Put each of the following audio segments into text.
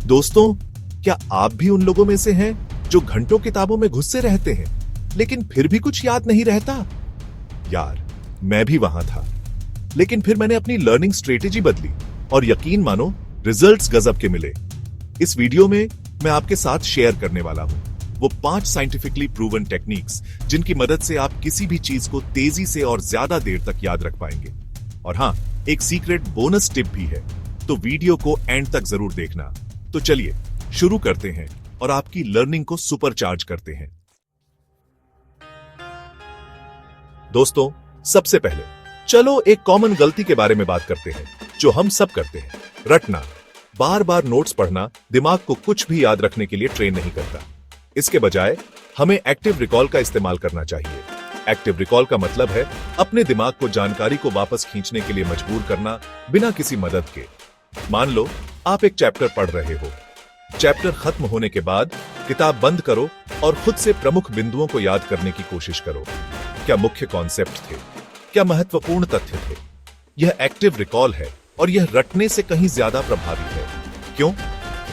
दोस्तों, क्या आप भी उन लोगों में से हैं जो घंटों किताबों में घुसे रहते हैं लेकिन फिर भी कुछ याद नहीं रहता? यार, मैं भी वहां था, लेकिन फिर मैंने अपनी लर्निंग स्ट्रेटेजी बदली और यकीन मानो, रिजल्ट्स गजब के मिले। इस वीडियो में मैं आपके साथ शेयर करने वाला हूं वो 5 साइंटिफिकली प्रूवन टेक्निक्स जिनकी मदद से आप किसी भी चीज को तेजी से और ज्यादा देर तक याद रख पाएंगे। और हां, एक सीक्रेट बोनस टिप भी है, तो वीडियो को एंड तक जरूर देखना। तो चलिए शुरू करते हैं और आपकी लर्निंग को सुपरचार्ज करते हैं। दोस्तों, सबसे पहले चलो एक कॉमन गलती के बारे में बात करते हैं जो हम सब करते हैं, रटना। बार बार नोट्स पढ़ना दिमाग को कुछ भी याद रखने के लिए ट्रेन नहीं करता। इसके बजाय हमें एक्टिव रिकॉल का इस्तेमाल करना चाहिए। एक्टिव रिकॉल का मतलब है अपने दिमाग को जानकारी को वापस खींचने के लिए मजबूर करना बिना किसी मदद के। मान लो आप एक चैप्टर पढ़ रहे हो। चैप्टर खत्म होने के बाद किताब बंद करो और खुद से प्रमुख बिंदुओं को याद करने की कोशिश करो। क्या मुख्य कॉन्सेप्ट थे? क्या महत्वपूर्ण तथ्य थे? यह एक्टिव रिकॉल है और यह रटने से कहीं ज्यादा प्रभावी है। क्यों?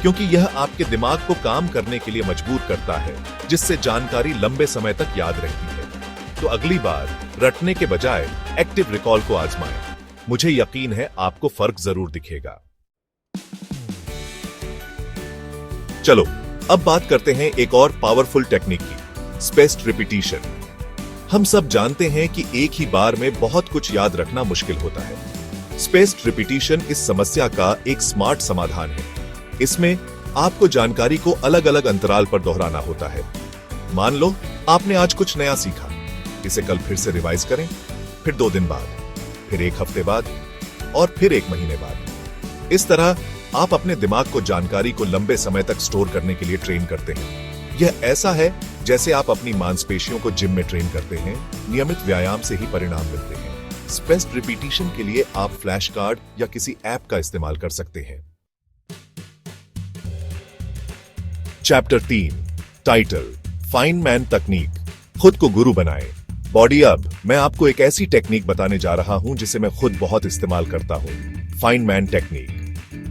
क्योंकि यह आपके दिमाग को काम करने के लिए मजबूर करता है, जिससे जानकारी लंबे समय तक याद रहती है। तो अगली बार रटने के बजाय एक्टिव रिकॉल को आजमाएं। मुझे यकीन है आपको फर्क जरूर दिखेगा। चलो अब बात करते हैं एक और पावरफुल टेक्निक की, स्पेस्ड रिपीटिशन। हम सब जानते हैं कि एक ही बार में बहुत कुछ याद रखना मुश्किल होता है। स्पेस्ड रिपीटिशन इस समस्या का एक स्मार्ट समाधान है। इसमें आपको जानकारी को अलग अलग अंतराल पर दोहराना होता है। मान लो आपने आज कुछ नया सीखा, इसे कल फिर से रिवाइज करें, फिर 2 दिन बाद, फिर 1 हफ्ते बाद और फिर 1 महीने बाद। इस तरह आप अपने दिमाग को जानकारी को लंबे समय तक स्टोर करने के लिए ट्रेन करते हैं। यह ऐसा है जैसे आप अपनी मांसपेशियों को जिम में ट्रेन करते हैं। नियमित व्यायाम से ही परिणाम मिलते हैं। स्पेस्ड रिपीटिशन के लिए आप फ्लैश कार्ड या किसी ऐप का इस्तेमाल कर सकते हैं। चैप्टर 3, टाइटल, फाइन मैन तकनीक, खुद को गुरु बनाएं। बॉडी। अब मैं आपको एक ऐसी टेक्निक बताने जा रहा हूं जिसे मैं खुद बहुत इस्तेमाल करता हूं, फाइन मैन टेक्निक।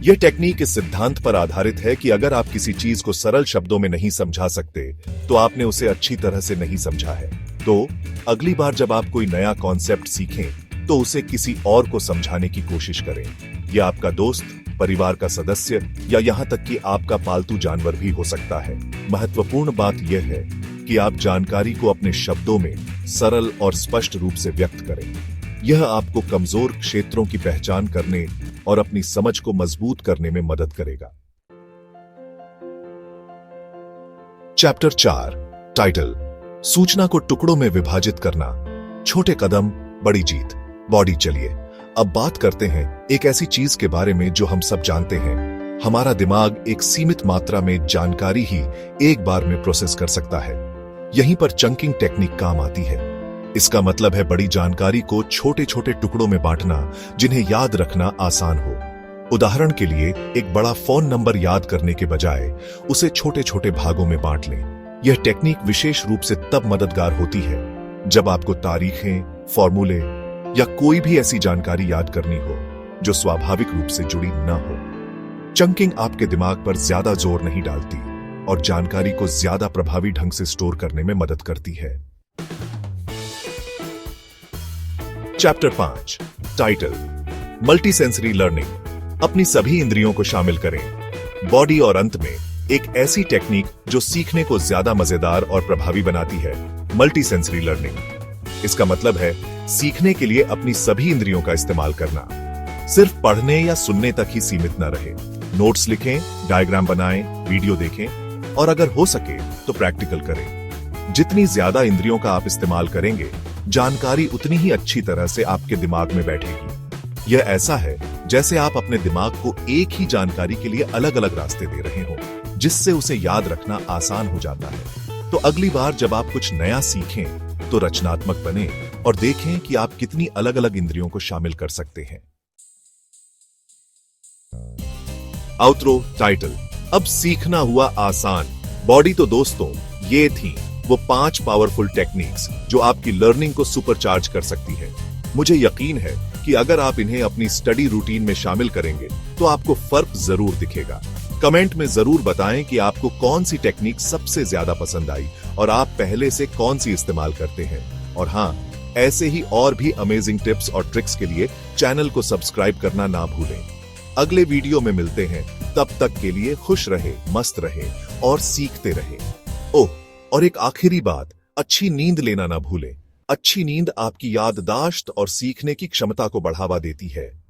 यह टेक्निक इस सिद्धांत पर आधारित है कि अगर आप किसी चीज को सरल शब्दों में नहीं समझा सकते तो आपने उसे अच्छी तरह से नहीं समझा है। तो अगली बार जब आप कोई नया कॉन्सेप्ट सीखें तो उसे किसी और को समझाने की कोशिश करें। यह आपका दोस्त, परिवार का सदस्य या यहां तक कि आपका पालतू जानवर भी हो सकता है। महत्वपूर्ण बात यह है कि आप जानकारी को अपने शब्दों में सरल और स्पष्ट रूप से व्यक्त करें। यह आपको कमजोर क्षेत्रों की पहचान करने और अपनी समझ को मजबूत करने में मदद करेगा। चैप्टर 4, टाइटल, सूचना को टुकड़ों में विभाजित करना, छोटे कदम बड़ी जीत। बॉडी। चलिए अब बात करते हैं एक ऐसी चीज के बारे में जो हम सब जानते हैं। हमारा दिमाग एक सीमित मात्रा में जानकारी ही एक बार में प्रोसेस कर सकता है। यहीं पर चंकिंग टेक्निक काम आती है। इसका मतलब है बड़ी जानकारी को छोटे छोटे टुकड़ों में बांटना जिन्हें याद रखना आसान हो। उदाहरण के लिए, एक बड़ा फोन नंबर याद करने के बजाय उसे छोटे छोटे भागों में बांट लें। यह टेक्निक विशेष रूप से तब मददगार होती है जब आपको तारीखें, फॉर्मूले या कोई भी ऐसी जानकारी याद करनी हो जो स्वाभाविक रूप से जुड़ी न हो। चंकिंग आपके दिमाग पर ज्यादा जोर नहीं डालती और जानकारी को ज्यादा प्रभावी ढंग से स्टोर करने में मदद करती है। Chapter 5, title, multi sensory learning, अपनी सभी इंद्रियों को शामिल करें। बॉडी। और अंत में एक ऐसी टेक्निक जो सीखने को ज्यादा मजेदार और प्रभावी बनाती है, मल्टी सेंसरी लर्निंग। इसका मतलब है सीखने के लिए अपनी सभी इंद्रियों का इस्तेमाल करना। सिर्फ पढ़ने या सुनने तक ही सीमित न रहे। नोट्स लिखें, डायग्राम बनाएं, वीडियो देखें और अगर हो सके तो प्रैक्टिकल करें। जितनी ज्यादा इंद्रियों का आप इस्तेमाल करेंगे, जानकारी उतनी ही अच्छी तरह से आपके दिमाग में बैठेगी। यह ऐसा है जैसे आप अपने दिमाग को एक ही जानकारी के लिए अलग अलग रास्ते दे रहे हो, जिससे उसे याद रखना आसान हो जाता है। तो अगली बार जब आप कुछ नया सीखें तो रचनात्मक बने और देखें कि आप कितनी अलग अलग इंद्रियों को शामिल कर सकते हैं। आउटरो। टाइटल, अब सीखना हुआ आसान। बॉडी। तो दोस्तों, ये थी वो 5 पावरफुल टेक्निक्स जो आपकी लर्निंग को सुपरचार्ज कर सकती है। मुझे यकीन है कि अगर आप इन्हें अपनी स्टडी रूटीन में शामिल करेंगे तो आपको फर्क जरूर दिखेगा। कमेंट में जरूर बताएं कि आपको कौन सी टेक्निक सबसे ज्यादा पसंद आई और आप पहले से कौन सी इस्तेमाल करते हैं। और हाँ, ऐसे ही और भी अमेजिंग टिप्स और ट्रिक्स के लिए चैनल को सब्सक्राइब करना ना भूलें। अगले वीडियो में मिलते हैं, तब तक के लिए खुश रहे, मस्त रहे और सीखते रहे। ओह, और एक आखिरी बात, अच्छी नींद लेना ना भूलें। अच्छी नींद आपकी याददाश्त और सीखने की क्षमता को बढ़ावा देती है।